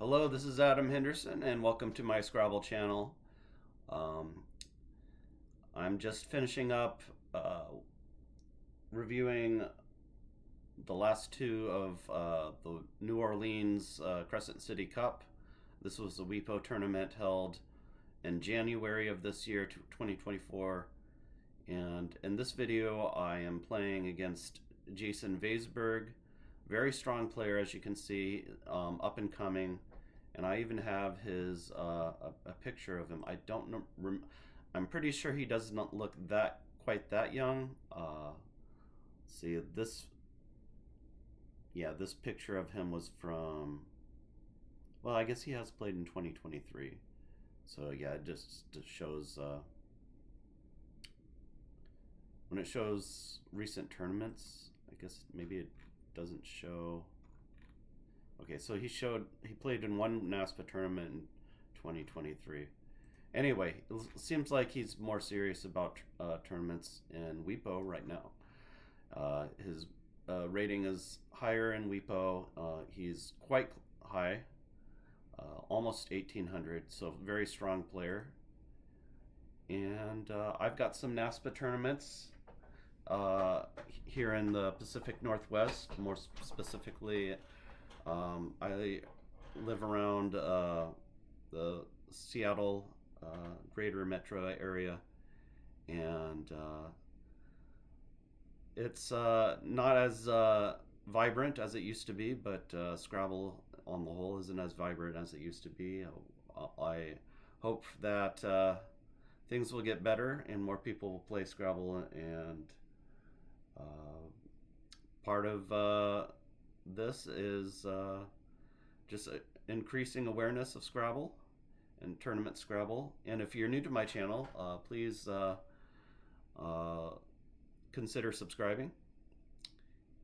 Hello, this is Adam Henderson, and welcome to my Scrabble channel. Um, I'm just finishing up reviewing the last two of the New Orleans Crescent City Cup. This was the WePo tournament held in January of this year, 2024. And in this video, I am playing against Jason Vaysberg. Very strong player, as you can see, up and coming. And I even have his a picture of him. I don't know. I'm pretty sure he does not look that quite that young. See this. Yeah, this picture of him was from. Well, I guess he has played in 2023. So yeah, it just shows when it shows recent tournaments. I guess maybe it doesn't show. Okay, so he played in one NASPA tournament in 2023. Anyway, it seems like he's more serious about tournaments in WePo right now. His rating is higher in WePo. He's quite high, almost 1800, so very strong player. And I've got some NASPA tournaments here in the Pacific Northwest, more specifically. I live around the Seattle greater metro area, and it's not as vibrant as it used to be, but Scrabble on the whole isn't as vibrant as it used to be. I hope that things will get better and more people will play Scrabble, and part of this is just increasing awareness of Scrabble and tournament Scrabble. And if you're new to my channel, please consider subscribing.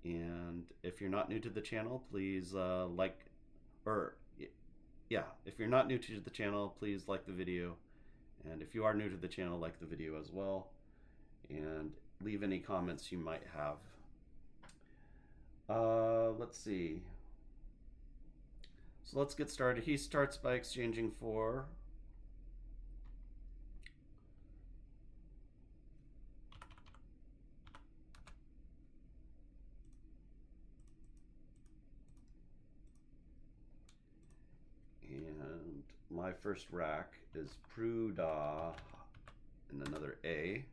And if you're not new to the channel, please if you're not new to the channel, please like the video. And if you are new to the channel, like the video as well. And leave any comments you might have. Let's see. So let's get started. He starts by exchanging 4. And my first rack is Pruda and another A.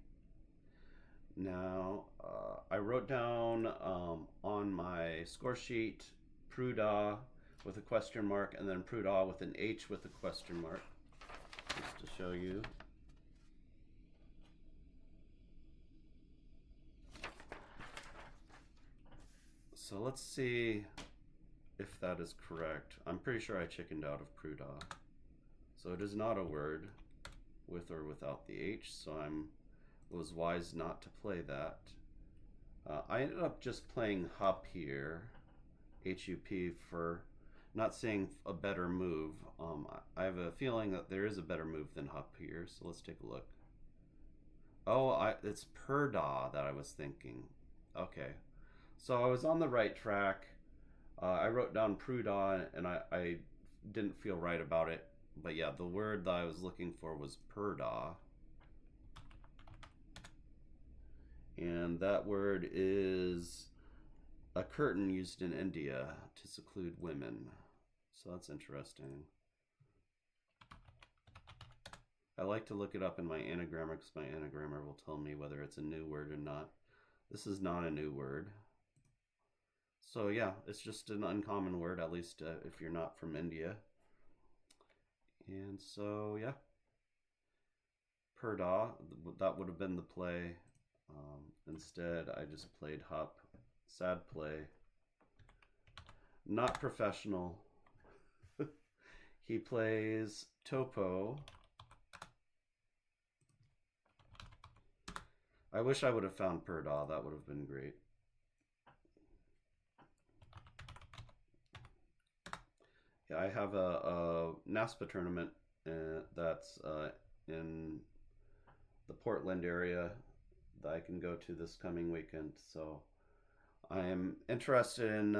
Now, I wrote down on my score sheet Pruda with a question mark, and then Pruda with an H with a question mark, just to show you. So let's see if that is correct. I'm pretty sure I chickened out of Pruda. So it is not a word with or without the H, so I was wise not to play that. I ended up just playing Hup here, H-U-P, for not saying a better move. I have a feeling that there is a better move than Hup here, so let's take a look. Oh, it's Purda that I was thinking. Okay, so I was on the right track. I wrote down Pruda, and I didn't feel right about it. But yeah, the word that I was looking for was Purda. And that word is a curtain used in India to seclude women. So that's interesting. I like to look it up in my anagrammer because my anagrammer will tell me whether it's a new word or not. This is not a new word. So yeah, it's just an uncommon word, at least if you're not from India. And so yeah, Purda, that would have been the play. Instead, I just played Hup. Sad play. Not professional. He plays Topo. I wish I would have found Purda. That would have been great. Yeah, I have a NASPA tournament that's in the Portland area that I can go to this coming weekend. So I am interested in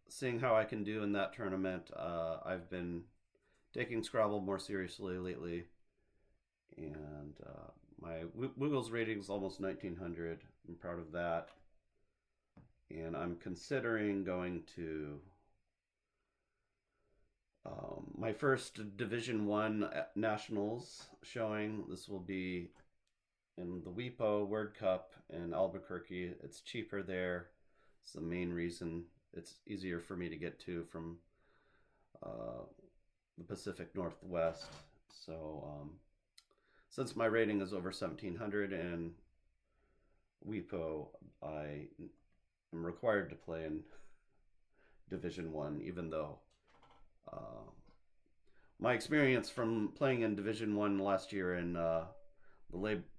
seeing how I can do in that tournament. I've been taking Scrabble more seriously lately, and my Wiggles rating is almost 1900. I'm proud of that, and I'm considering going to my first Division One nationals showing. This will be in the WIPO World Cup in Albuquerque. It's cheaper there. It's the main reason. It's easier for me to get to from uh, the Pacific Northwest. So since my rating is over 1700 in WIPO, I am required to play in Division One, even though uh, my experience from playing in Division One last year in the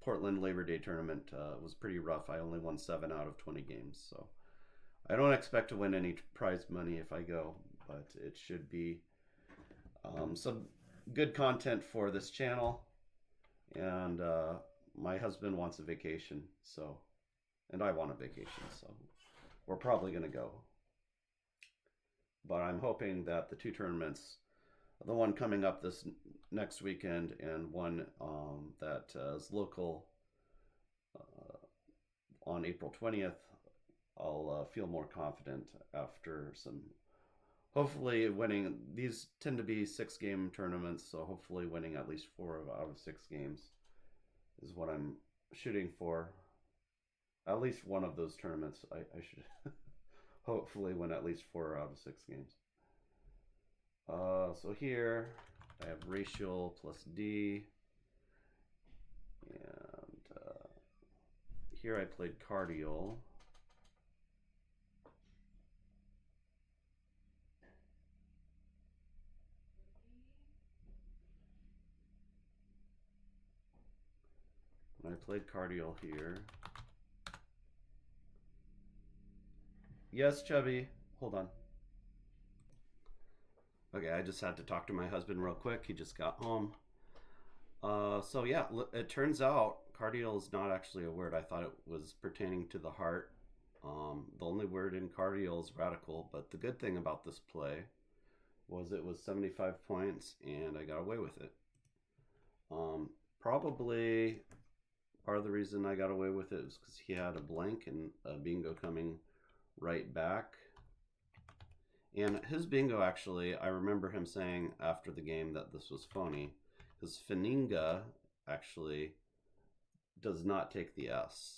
Portland Labor Day tournament was pretty rough. I only won 7 out of 20 games, so I don't expect to win any prize money if I go, but it should be some good content for this channel. And my husband wants a vacation, so, and I want a vacation, so we're probably going to go. But I'm hoping that the two tournaments, the one coming up this next weekend and one that is local on April 20th, I'll feel more confident after some, hopefully winning. These tend to be 6-game tournaments, so hopefully winning at least 4 out of 6 games is what I'm shooting for. At least one of those tournaments, I should hopefully win at least 4 out of 6 games. So here I have racial plus D, and here I played cardial. And I played cardial here. Yes, Chubby. Hold on. Okay, I just had to talk to my husband real quick. He just got home. So yeah, it turns out cardial is not actually a word. I thought it was pertaining to the heart. The only word in cardial is radical, but the good thing about this play was it was 75 points and I got away with it. Probably part of the reason I got away with it is because he had a blank and a bingo coming right back. And his bingo, actually, I remember him saying after the game that this was phony, because Faninga actually does not take the S.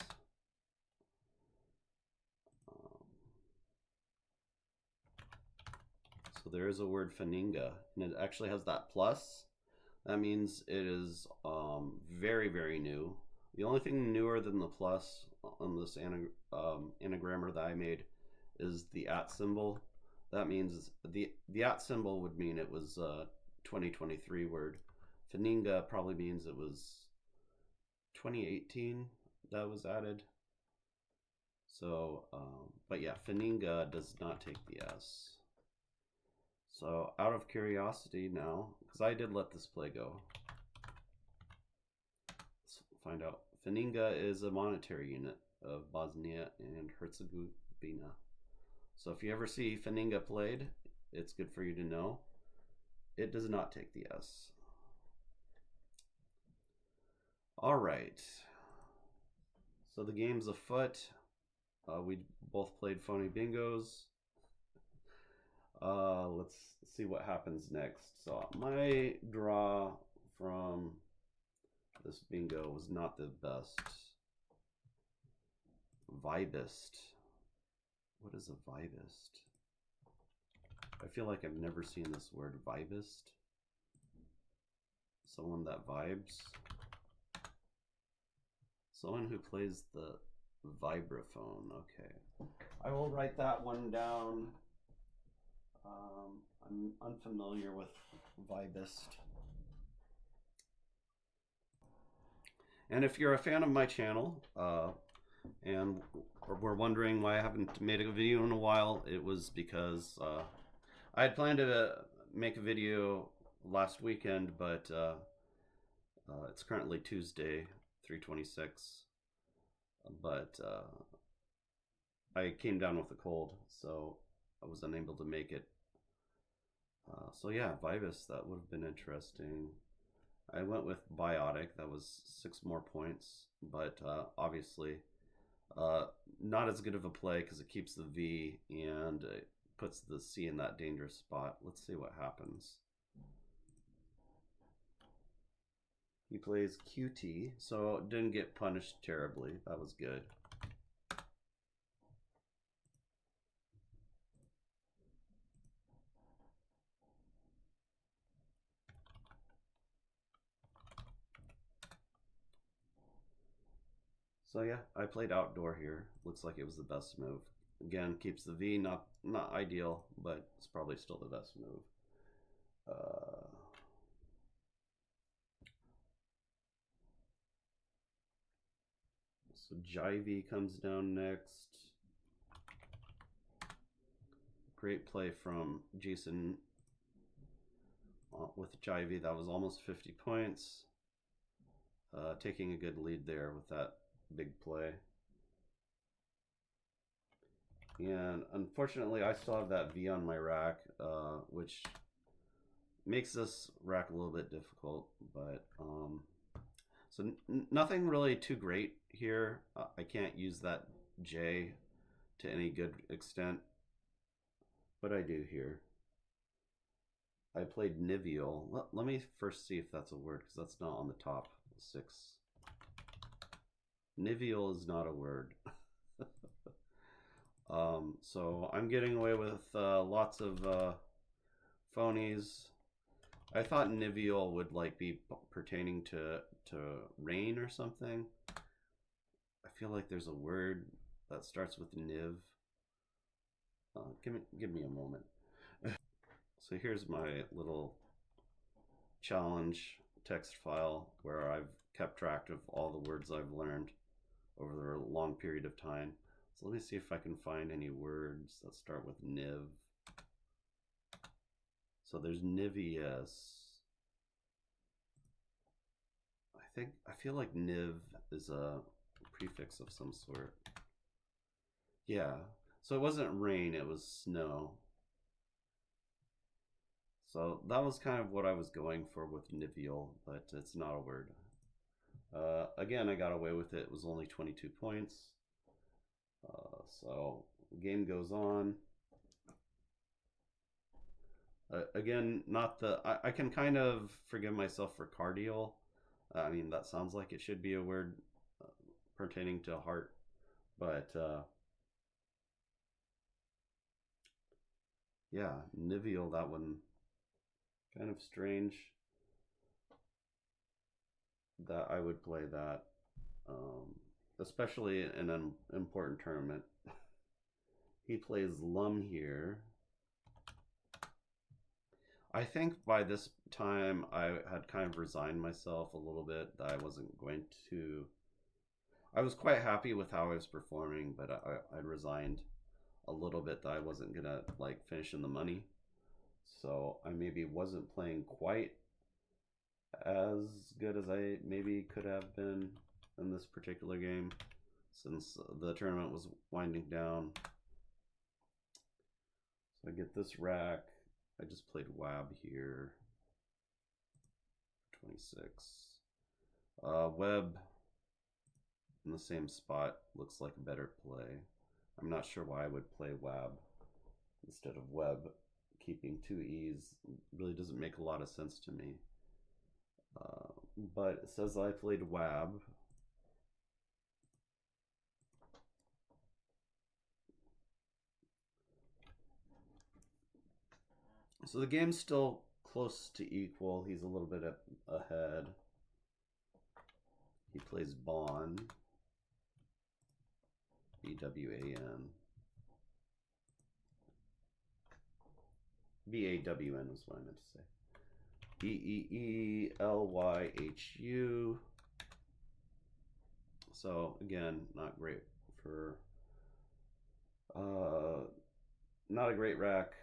So there is a word Faninga, and it actually has that plus. That means it is very, very new. The only thing newer than the plus on this anagrammer that I made is the at symbol. That means the at symbol would mean it was a 2023 word. Faninga probably means it was 2018 that was added. So, but yeah, Faninga does not take the S. So out of curiosity now, because I did let this play go, let's find out. Faninga is a monetary unit of Bosnia and Herzegovina. So if you ever see Faninga played, it's good for you to know. It does not take the S. All right. So the game's afoot. We both played phony bingos. Let's see what happens next. So my draw from this bingo was not the best. Vibist. What is a vibist? I feel like I've never seen this word, vibist. Someone that vibes. Someone who plays the vibraphone. Okay. I will write that one down. I'm unfamiliar with vibist. And if you're a fan of my channel, and we're wondering why I haven't made a video in a while, it was because I had planned to make a video last weekend, but it's currently Tuesday, 3/26, but I came down with a cold, so I was unable to make it. So yeah, Vibus, that would have been interesting. I went with Biotic. That was 6 more points, but obviously uh, not as good of a play because it keeps the V and it puts the C in that dangerous spot. Let's see what happens. He plays QT, so didn't get punished terribly. That was good. So yeah, I played outdoor here. Looks like it was the best move. Again, keeps the V, not ideal, but it's probably still the best move. So Jivey comes down next. Great play from Jason with Jivey. That was almost 50 points. Taking a good lead there with that big play. And unfortunately, I still have that V on my rack, which makes this rack a little bit difficult. But so nothing really too great here. I can't use that J to any good extent, but I do here. I played Nivial. Let me first see if that's a word, because that's not on the top 6. Nivial is not a word. So I'm getting away with lots of phonies. I thought Nivial would like be pertaining to rain or something. I feel like there's a word that starts with Niv. Give me a moment. So here's my little challenge text file where I've kept track of all the words I've learned over a long period of time. So let me see if I can find any words that start with Niv. So there's Nivius. I feel like Niv is a prefix of some sort. Yeah. So it wasn't rain, it was snow. So that was kind of what I was going for with Nivial, but it's not a word. Again, I got away with it. It was only 22 points. So the game goes on. Again, not the. I can kind of forgive myself for cardial. I mean, that sounds like it should be a word pertaining to heart, but yeah, Nivial, that one kind of strange that I would play that, especially in an important tournament. He plays Lum here. I think by this time I had kind of resigned myself a little bit that I wasn't going to. I was quite happy with how I was performing, but I'd resigned a little bit that I wasn't gonna like finish in the money. So I maybe wasn't playing quite as good as I maybe could have been in this particular game since the tournament was winding down. So I get this rack. I just played WAB here. 26. Web in the same spot looks like a better play. I'm not sure why I would play WAB instead of Web. Keeping 2 E's really doesn't make a lot of sense to me. But it says I played WAB. So the game's still close to equal. He's a little bit ahead. He plays Bond. B-W-A-N. B-A-W-N is what I meant to say. B-E-E-L-Y-H-U. So again, not great for not a great rack.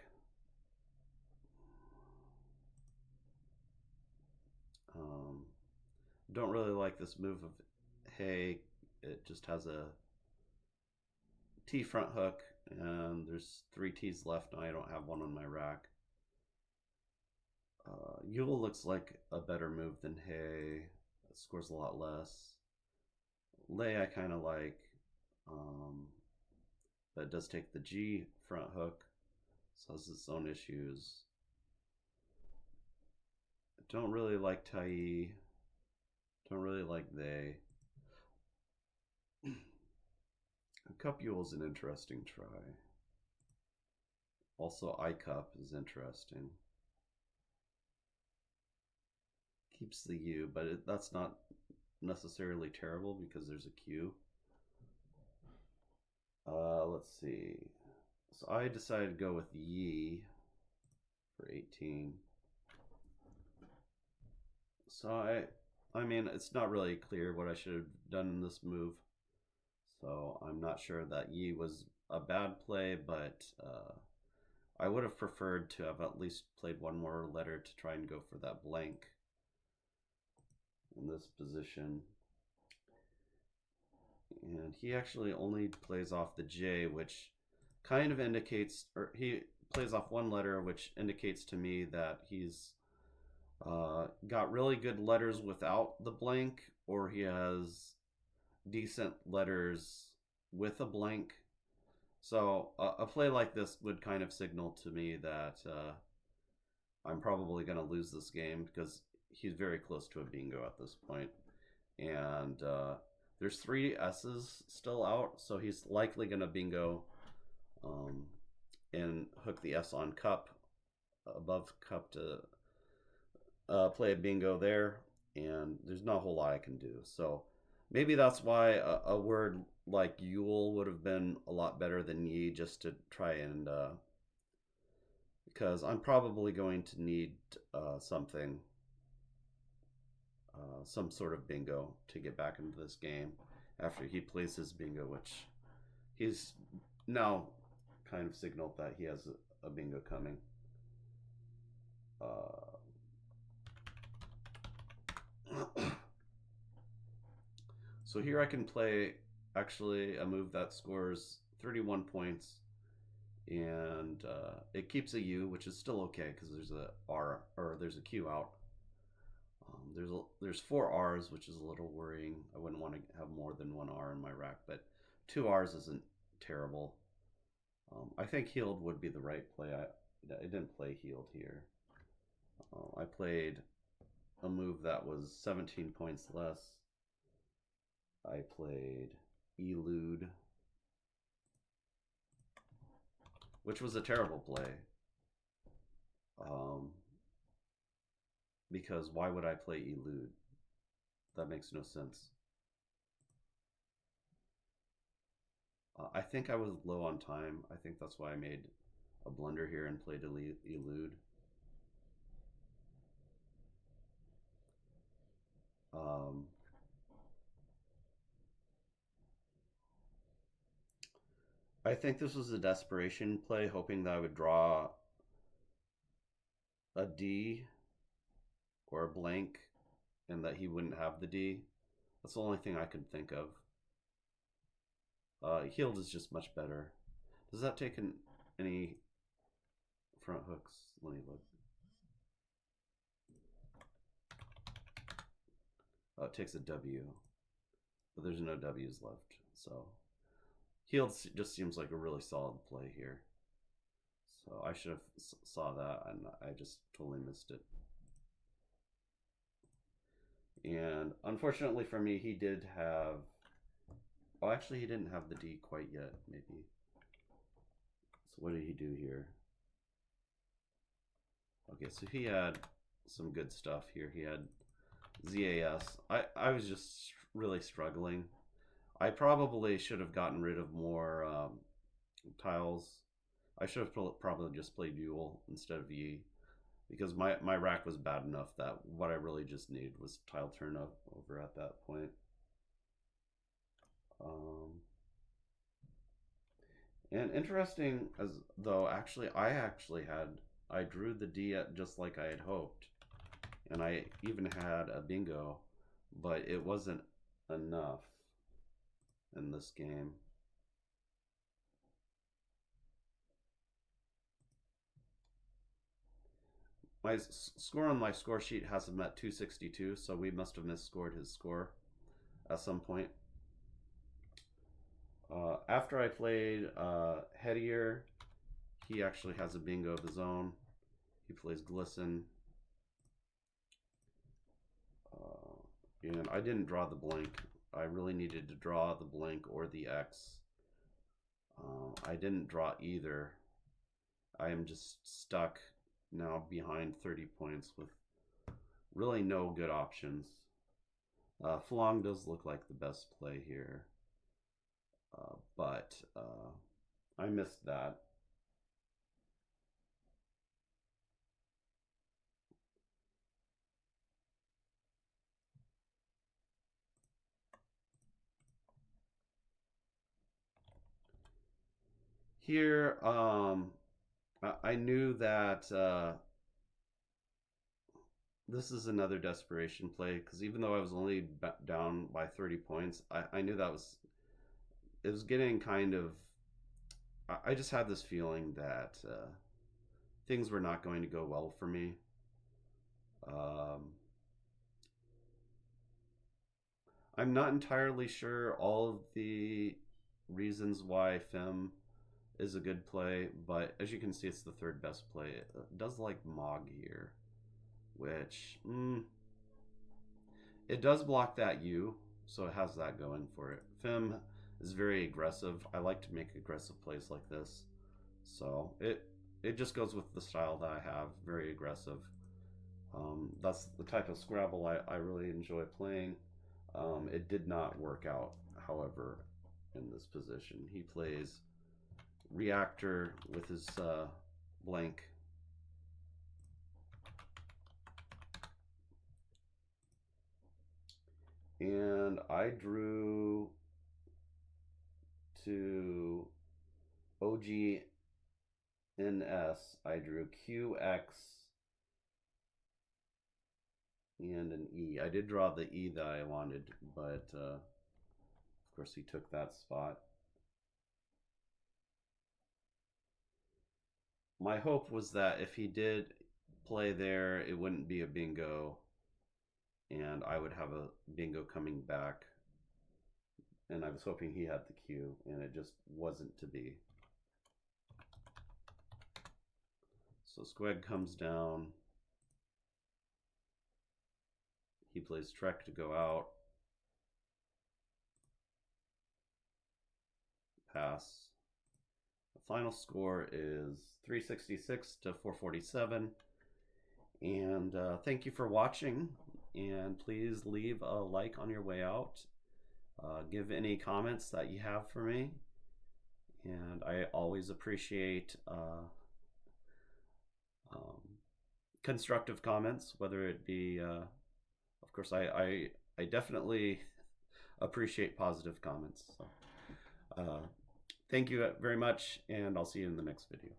Don't really like this move of hey. It just has a T front hook and there's 3 T's left, and I don't have one on my rack. Yule looks like a better move than Hay. It scores a lot less. Lay I kind of like, but it does take the G front hook, so it has its own issues. I don't really like Tai. Don't really like they. Cup Yule is an interesting try. Also, I Cup is interesting. Keeps the U, but that's not necessarily terrible because there's a Q. Let's see. So I decided to go with Yi for 18. So I mean, it's not really clear what I should have done in this move. So I'm not sure that Yi was a bad play, but I would have preferred to have at least played one more letter to try and go for that blank in this position. And he actually only plays off the J, which kind of indicates, or he plays off one letter, which indicates to me that he's got really good letters without the blank, or he has decent letters with a blank. So a play like this would kind of signal to me that I'm probably going to lose this game because he's very close to a bingo at this point. And there's 3 S's still out, so he's likely going to bingo and hook the S on cup, above cup to play a bingo there, and there's not a whole lot I can do. So maybe that's why a word like Yule would have been a lot better than Yi, just to try and because I'm probably going to need something, some sort of bingo to get back into this game after he plays his bingo, which he's now kind of signaled that he has a bingo coming. So here I can play actually a move that scores 31 points, and it keeps a U, which is still okay because there's a R, or there's a Q out. There's 4 R's, which is a little worrying. I wouldn't want to have more than 1 R in my rack, but 2 R's isn't terrible. I think healed would be the right play. I didn't play healed here. I played a move that was 17 points less. I played Elude, which was a terrible play. Because why would I play Elude? That makes no sense. I think I was low on time. I think that's why I made a blunder here and played Elude. I think this was a desperation play, hoping that I would draw a D or a blank and that he wouldn't have the D. That's the only thing I could think of. Healed is just much better. Does that take any front hooks? Let me look. Oh, it takes a W, but there's no W's left. So healed just seems like a really solid play here. So I should have saw that, and I just totally missed it. And unfortunately for me, he did have... Oh, actually, he didn't have the D quite yet, maybe. So what did he do here? Okay, so he had some good stuff here. He had ZAS. I was just really struggling. I probably should have gotten rid of more tiles. I should have probably just played Yule instead of Yi, because my rack was bad enough that what I really just needed was tile turn up over at that point. And interesting as though I drew the D at just like I had hoped, and I even had a bingo, but it wasn't enough in this game. My score on my score sheet has him at 262, so we must have misscored his score at some point. After I played Headier, he actually has a bingo of his own. He plays Glisten. And I didn't draw the blank. I really needed to draw the blank or the X. I didn't draw either. I am just stuck now behind 30 points with really no good options. Flong does look like the best play here, but I missed that. Here, I knew that this is another desperation play because even though I was only down by 30 points, I knew that it was getting kind of. I just had this feeling that things were not going to go well for me. Um, I'm not entirely sure all of the reasons why Fem is a good play, but as you can see, it's the third best play. It does like Mog here, which it does block that U, so it has that going for it. Fem is very aggressive. I like to make aggressive plays like this, so it just goes with the style that I have. Very aggressive. That's the type of Scrabble I really enjoy playing. It did not work out, however, in this position. He plays Reactor with his blank. And I drew to OGNS, I drew QX and an E. I did draw the E that I wanted, but of course he took that spot. My hope was that if he did play there, it wouldn't be a bingo, and I would have a bingo coming back. And I was hoping he had the Q, and it just wasn't to be. So Squeg comes down. He plays Trek to go out. Pass. The final score is 366 to 447. And thank you for watching. And please leave a like on your way out. Give any comments that you have for me. And I always appreciate constructive comments, whether it be, of course, I definitely appreciate positive comments. So, thank you very much, and I'll see you in the next video.